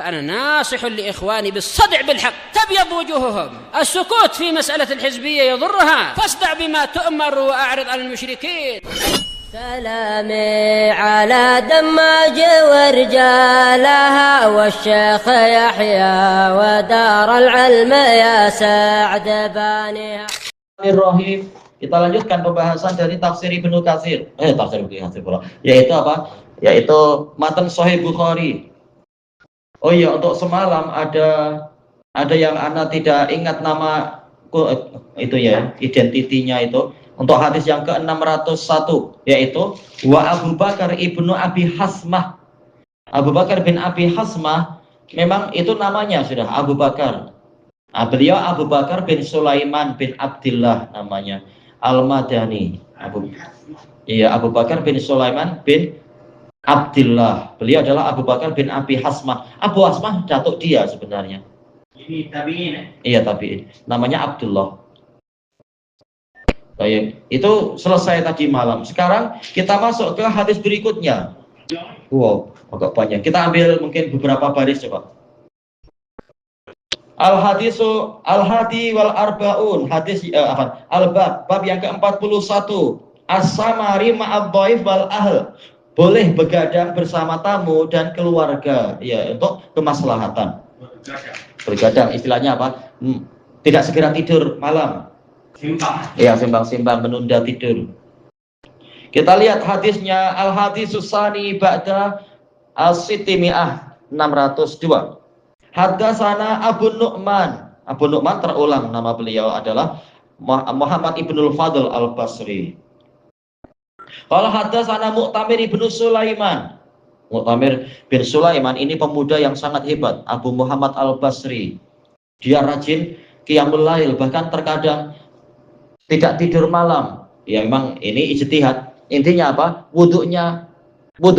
فأنا ناصح لإخواني بالصدع بالحق تبيض وجوههم. السكوت في مسألة الحزبية يضرها، فاصدع بما تؤمر وأعرض عن المشركين. سلامي على دماج ورجالها والشيخ يحيى ودار العلم يا سعد بانيها. Bismillahirrahmanirrahim. Kita lanjutkan pembahasan dari tafsir Ibnu Katsir. Tafsir Ibnu Katsir pula. Yaitu apa? Yaitu matan Sahih Bukhari. Oh iya, untuk semalam ada yang ana tidak ingat nama itu ya, identitinya itu. Untuk hadis yang ke-601 yaitu wa Abu Bakar ibnu Abi Hasmah. Abu Bakar bin Abi Hasmah memang itu namanya sudah Abu Bakar. Beliau Abu Bakar bin Sulaiman bin Abdullah namanya Al-Madani. Abu Bakar bin Sulaiman bin Abdullah. Beliau adalah Abu Bakar bin Abi Hasmah. Abu Hasmah datuk dia sebenarnya. Ini tabi'in. Iya, tabi'in. Namanya Abdullah. Baik, itu selesai tadi malam. Sekarang kita masuk ke hadis berikutnya. Wow, agak panjang. Kita ambil mungkin beberapa baris coba. Al-hadi wal arbaun, hadis al-bab, bab yang ke-41. As-samari ma'ad dhaif wal ahl. Boleh begadang bersama tamu dan keluarga, ya, untuk kemaslahatan. Bergadang istilahnya apa? Tidak segera tidur malam. Simbang menunda tidur. Kita lihat hadisnya. Al-hadisus sani ba'da as-sitimi'ah 602. Haddatsana Abu Nu'man. Abu Nu'man terulang nama beliau adalah Muhammad ibnul Fadl al-Basri. Qala haddatsana Mu'tamir ibnu Sulaiman. Mu'tamir bin Sulaiman ini pemuda yang sangat hebat, Abu Muhammad al-Basri. Dia rajin qiyamul lail, bahkan terkadang tidak tidur malam. Ya memang ini ijtihad. Intinya apa? Wudhu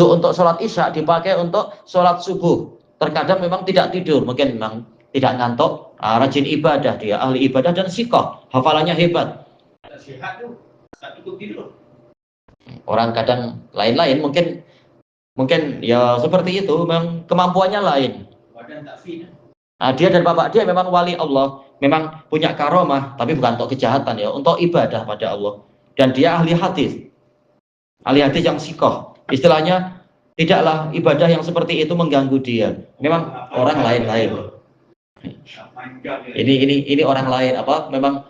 untuk sholat isya dipakai untuk sholat subuh. Terkadang memang tidak tidur, mungkin memang tidak ngantuk. Rajin ibadah dia, ahli ibadah dan sikoh. Hafalannya hebat. Sehat tuh, tak cukup tidur. Orang kadang lain-lain, mungkin ya seperti itu, memang kemampuannya lain. Badan tak fit. Dia dan bapak dia memang wali Allah, memang punya karomah, tapi bukan untuk kejahatan ya, untuk ibadah pada Allah. Dan dia ahli hadis yang sikoh. Istilahnya tidaklah ibadah yang seperti itu mengganggu dia. Memang orang lain-lain. Ini orang lain apa? Memang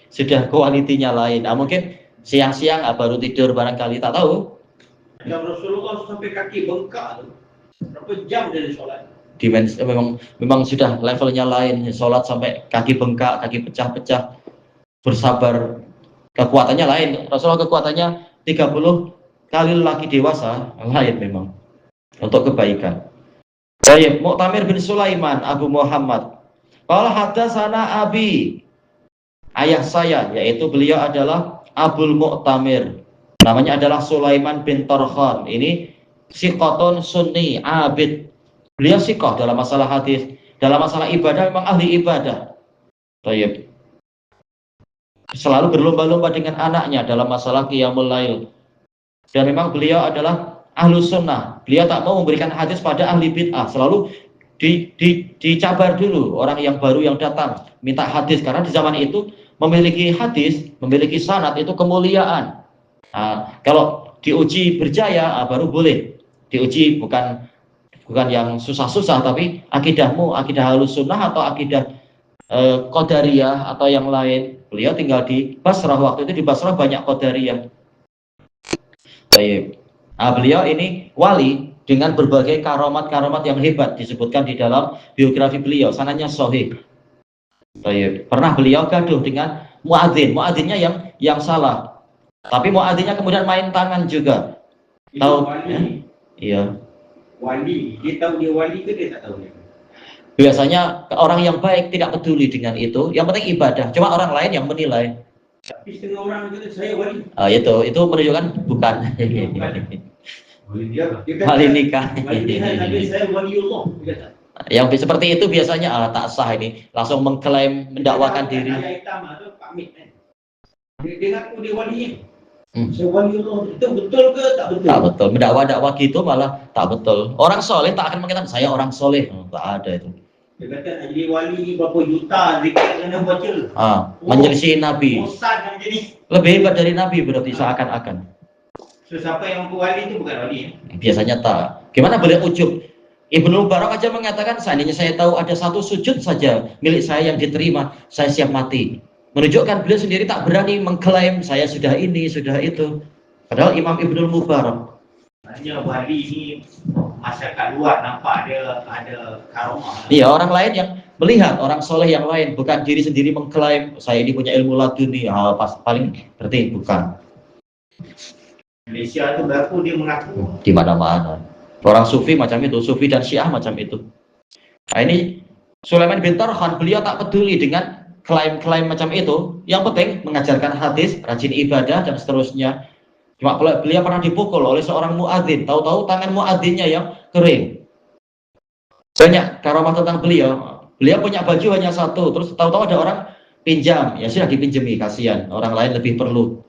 sudah kualitinya lain. Mungkin siang-siang baru tidur barangkali, tak tahu. Yang Rasulullah sampai kaki bengkak tuh. Berapa jam dari sholat? Memang sudah levelnya lain. Sholat sampai kaki bengkak, kaki pecah-pecah, bersabar. Kekuatannya lain. Rasulullah kekuatannya 30 kali laki dewasa, lain memang untuk kebaikan. Baik, Mu'tamir bin Sulaiman Abu Muhammad. Qala haddatsana abi. Ayah saya, yaitu beliau adalah Abul Mu'tamir. Namanya adalah Sulaiman bin Tarkhan. Ini siqatun sunni abid. Beliau siqah dalam masalah hadis, dalam masalah ibadah memang ahli ibadah. Baik. Selalu berlomba-lomba dengan anaknya dalam masalah qiyamul lail. Dan memang beliau adalah ahlus sunnah. Beliau tak mau memberikan hadis pada ahli bid'ah. Selalu dicabar dulu orang yang baru yang datang minta hadis, karena di zaman itu memiliki hadis, memiliki sanad itu kemuliaan. Kalau diuji berjaya baru boleh. Diuji bukan yang susah-susah, tapi akidahmu, akidah ahlus sunnah atau akidah Qadariyah atau yang lain. Beliau tinggal di Basrah, waktu itu di Basrah banyak Qadariyah. Baik. Beliau ini wali dengan berbagai karomat-karomat yang hebat, disebutkan di dalam biografi beliau. Sanadnya sahih. Baik. Pernah beliau gaduh dengan muadzinnya yang salah. Tapi muadzinnya kemudian main tangan juga. Tahu? Iya. Wali, dia tahu dia wali ke dia tak tahu dia? Biasanya orang yang baik tidak peduli dengan itu. Yang penting ibadah. Cuma orang lain yang menilai. Tapi setengah orang kata saya wali. Itu menunjukkan bukan. Wali dia apa? Wali nikah. Wali nikah, tapi saya waliullah. Yang seperti itu biasanya tak sah ini. Langsung mengklaim mendakwakan diri. Ayah hitam atau pamit. Dia ngaku dia walinya. So, waliullah itu betul ke tak betul? Tak betul. Mendakwa-dakwa gitu malah tak betul. Orang soleh tak akan mengatakan saya orang soleh. Tak ada itu. Dia kata nak jadi wali berapa juta zikir kena baca. Menyelisih Nabi. Bosan nak jadi. Lebih hebat dari Nabi berarti seakan-akan. So, siapa yang mengaku wali itu bukan wali ya? Biasanya tak. Gimana boleh ujub? Ibnu Mubarak aja mengatakan seandainya saya tahu ada satu sujud saja milik saya yang diterima, saya siap mati. Menunjukkan beliau sendiri tak berani mengklaim saya sudah ini, sudah itu. Padahal Imam Ibnu Mubarak. Hanya wali ini masyarakat luar nampak ada karomah. Iya, orang lain yang melihat orang soleh yang lain, bukan diri sendiri mengklaim saya ini punya ilmu laduni. Paling berarti bukan. Malaysia itu baru dia mengaku. Di mana-mana. Orang sufi macam itu, sufi dan syiah macam itu. Nah ini Sulaiman bin Tarkhan, beliau tak peduli dengan klaim-klaim macam itu. Yang penting mengajarkan hadis, rajin ibadah dan seterusnya. Cuma beliau pernah dipukul oleh seorang muadzin. Tahu-tahu tangan muadzinnya yang kering. Banyak karamah tentang beliau. Beliau punya baju hanya satu, terus tahu-tahu ada orang pinjam, ya sudah dipinjami, kasihan. Orang lain lebih perlu.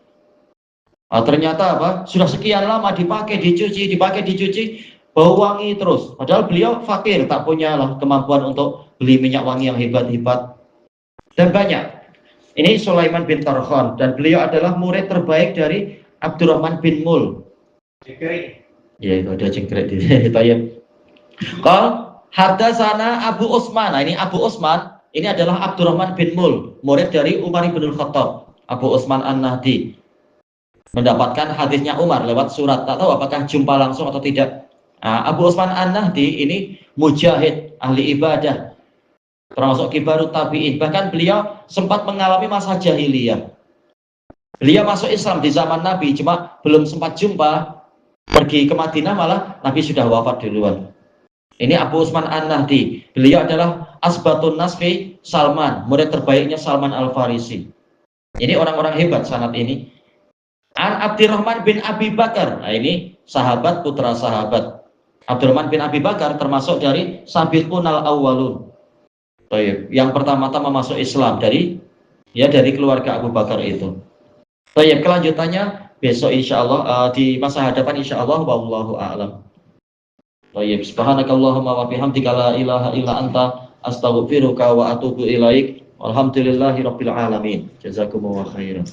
Ternyata apa? Sudah sekian lama dipakai, dicuci, bau wangi terus. Padahal beliau fakir, tak punya kemampuan untuk beli minyak wangi yang hebat-hebat. Dan banyak. Ini Sulaiman bin Tarkhan dan beliau adalah murid terbaik dari Abdurrahman bin Mul. Jengkrik. Ya itu ada jengkrik di Tayyib. Qal hadatsana Abu Utsman. Nah, ini Abu Utsman ini adalah Abdurrahman bin Mul, murid dari Umar bin Khattab. Abu Utsman An-Nahdi mendapatkan hadisnya Umar lewat surat. Tak tahu apakah jumpa langsung atau tidak. Abu Utsman An-Nahdi ini mujahid, ahli ibadah, termasuk kibarut tabi'in. Bahkan beliau sempat mengalami masa jahiliyah. Beliau masuk Islam di zaman Nabi, cuma belum sempat jumpa. Pergi ke Madinah malah Nabi sudah wafat duluan. Ini Abu Utsman An-Nahdi. Beliau adalah asbatun nasfi Salman, murid terbaiknya Salman Al-Farisi. Ini orang-orang hebat sanad ini. An Abdurrahman bin Abi Bakar. Nah ini sahabat putra sahabat. Abdurrahman bin Abi Bakar termasuk dari sabiqunal awwalun. Yang pertama-tama masuk Islam dari keluarga Abu Bakar itu. Kelanjutannya besok insyaallah di masa hadapan insyaallah wallahu a'lam. Subhanakallahumma wa bihamdika la ilaha illa anta astaghfiruka wa atubu ilaik. Alhamdulillahirabbil alamin. Jazakumullahu khairan.